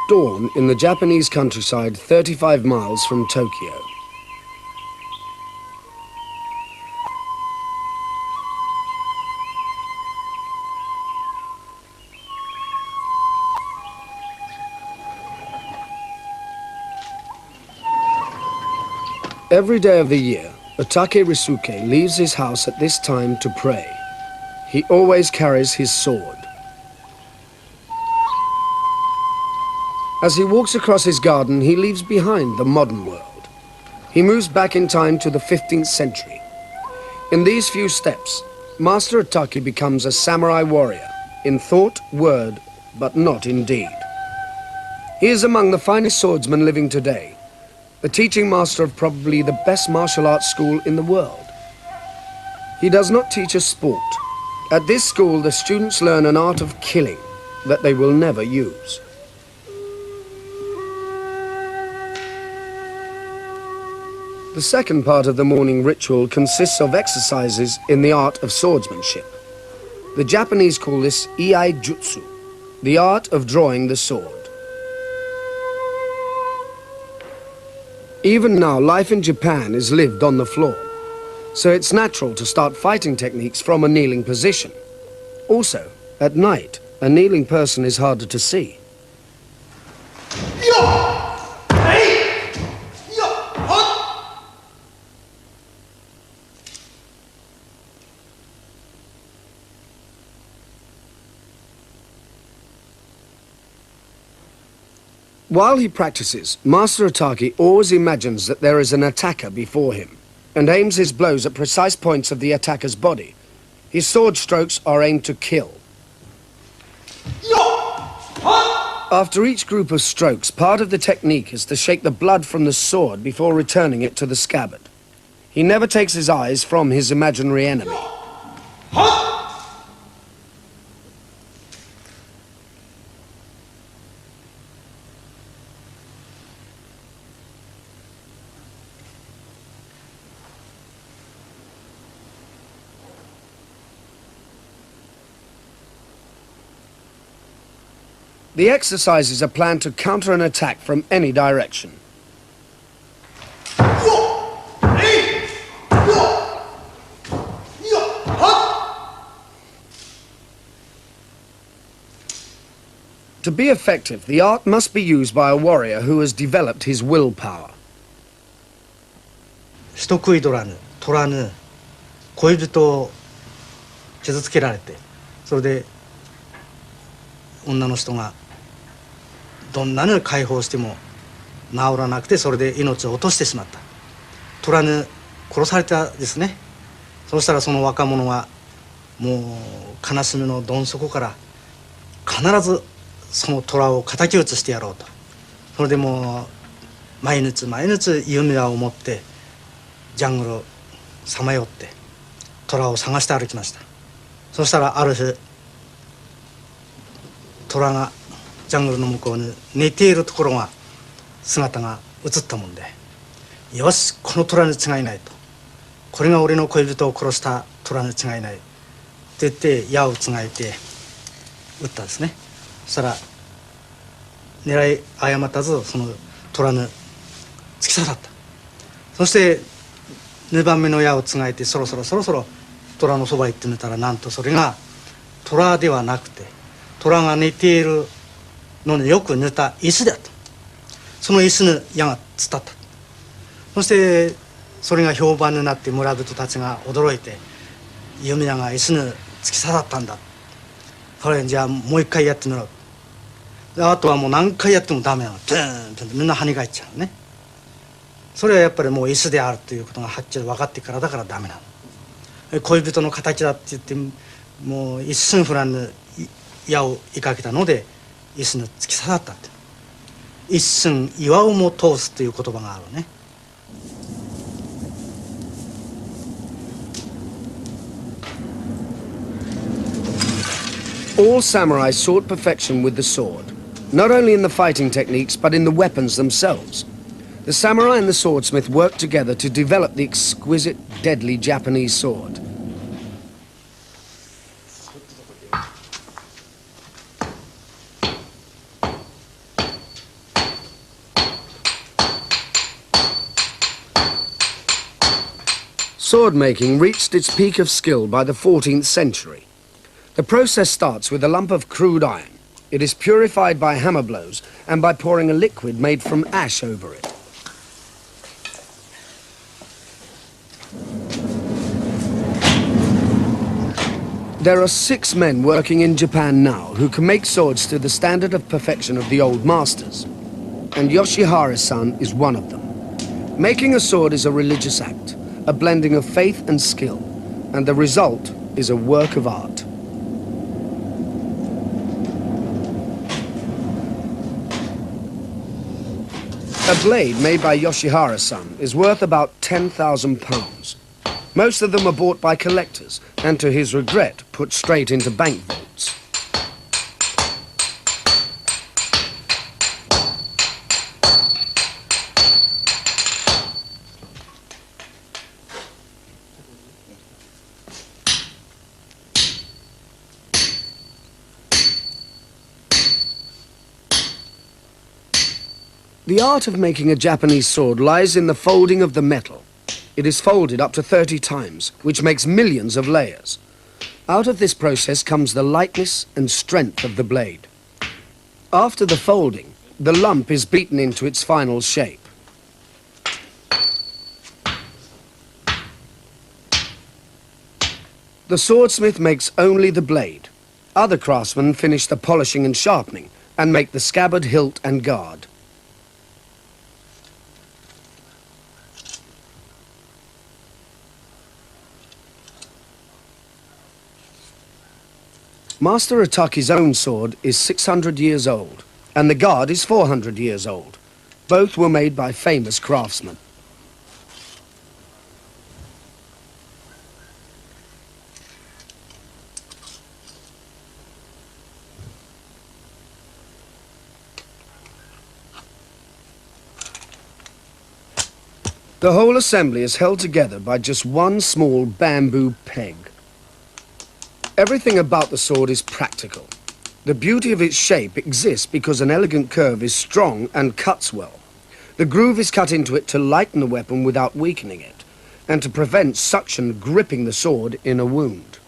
dawn in the Japanese countryside 35 miles from Tokyo. Every day of the year, Otake Risuke leaves his house at this time to pray. He always carries his sword. As he walks across his garden, he leaves behind the modern world. He moves back in time to the 15th century. In these few steps, Master Otake becomes a samurai warrior, in thought, word, but not in deed. He is among the finest swordsmen living today, the teaching master of probably the best martial arts school in the world. He does not teach a sport. At this school, the students learn an art of killing that they will never use. The second part of the morning ritual consists of exercises in the art of swordsmanship. The Japanese call this iai jutsu, the art of drawing the sword. Even now, life in Japan is lived on the floor, so it's natural to start fighting techniques from a kneeling position. Also, at night, a kneeling person is harder to see. While he practices, Master Otake always imagines that there is an attacker before him and aims his blows at precise points of the attacker's body. His sword strokes are aimed to kill. After each group of strokes, part of the technique is to shake the blood from the sword before returning it to the scabbard. He never takes his eyes from his imaginary enemy. The exercises are planned to counter an attack from any direction. To be effective, the art must be used by a warrior who has developed his willpower. 人食い取らぬ、取らぬ、恋人を傷つけられて、それで女の人がどんなに解放しても治らなくて、それで命を落としてしまった。取らぬ、殺されたですね。そうしたらその若者はもう悲しみのどん底から必ずその虎を敵討ちしてやろうと。それでもう毎日毎日夢を持ってジャングルをさまよって虎を探して歩きました。そしたらある日虎がジャングルの向こうに寝ているところが姿が映ったもんで、よし、この虎に違いないと、これが俺の恋人を殺した虎に違いないと言って矢をつがえて撃ったんですね。そしたら狙い誤ったずその虎に突き刺さった。そして2番目の矢をつがえてそろそろ虎のそばへ行ってみたら、なんとそれが虎ではなくて虎が寝ているのによく似た椅子だと。その椅子に矢が突っ立った。そしてそれが評判になって村人たちが驚いて、弓矢が椅子に突き刺さったんだ、それじゃあもう一回やってみろ。あとはもう何回やってもダメなの、プーンプーンとみんな跳ね返っちゃうね。それはやっぱりもう椅子であるということがはっきり分かってからだからダメなの。恋人の形だって言ってもう一寸不乱に矢を追いかけたので椅子に突き刺さったって。一寸岩をも通すという言葉があるね。All samurai sought perfection with the sword, not only in the fighting techniques but in the weapons themselves. The samurai and the swordsmith worked together to develop the exquisite, deadly Japanese sword. Sword making reached its peak of skill by the 14th century. The process starts with a lump of crude iron. It is purified by hammer blows and by pouring a liquid made from ash over it. There are 6 men working in Japan now who can make swords to the standard of perfection of the old masters. And Yoshihara-san is one of them. Making a sword is a religious act, a blending of faith and skill, and the result is a work of art. A blade made by Yoshihara-san is worth about £10,000. Most of them are bought by collectors and, to his regret, put straight into bank vaults. The art of making a Japanese sword lies in the folding of the metal. It is folded up to 30 times, which makes millions of layers. Out of this process comes the lightness and strength of the blade. After the folding, the lump is beaten into its final shape. The swordsmith makes only the blade. Other craftsmen finish the polishing and sharpening and make the scabbard, hilt and guard. Master Otake's own sword is 600 years old, and the guard is 400 years old. Both were made by famous craftsmen. The whole assembly is held together by just one small bamboo peg. Everything about the sword is practical. The beauty of its shape exists because an elegant curve is strong and cuts well. The groove is cut into it to lighten the weapon without weakening it, and to prevent suction gripping the sword in a wound.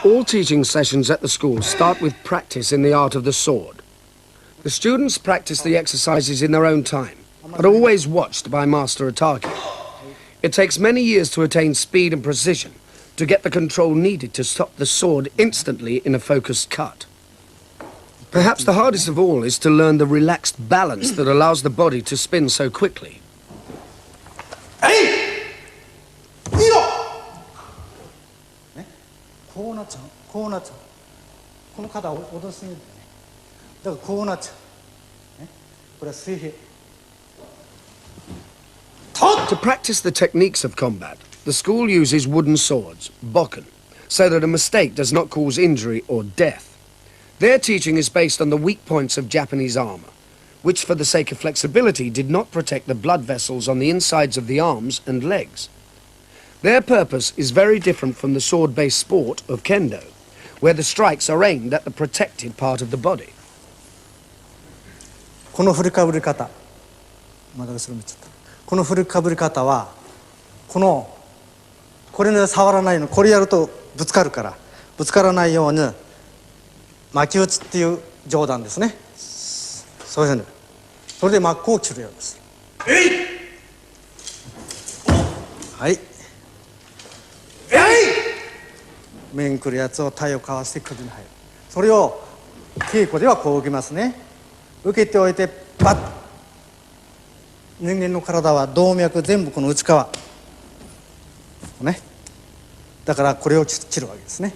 All teaching sessions at the school start with practice in the art of the sword. The students practice the exercises in their own time, but always watched by Master Otake. It takes many years to attain speed and precision, to get the control needed to stop the sword instantly in a focused cut. Perhaps the hardest of all is to learn the relaxed balance that allows the body to spin so quickly. To practice the techniques of combat, the school uses wooden swords, bokken, so that a mistake does not cause injury or death. Their teaching is based on the weak points of Japanese armor, which for the sake of flexibility did not protect the blood vessels on the insides of the arms and legs. Their purpose is very different from the sword-based sport of kendo, where the strikes are aimed at the protected part of the body. この振りかぶり方、まだ後ろ見ちゃった。この振りかぶり方はこれで触らないの、これやるとぶつかるから、ぶつからないように巻き打ちっていう上段ですね。そういうふうに、それで真っ向を切るようです。はい。面くるやつを体をかわして首に入る。それを稽古ではこう受けますね。受けておいてバッ。人間の体は動脈全部この内側ね。だからこれを切るわけですね。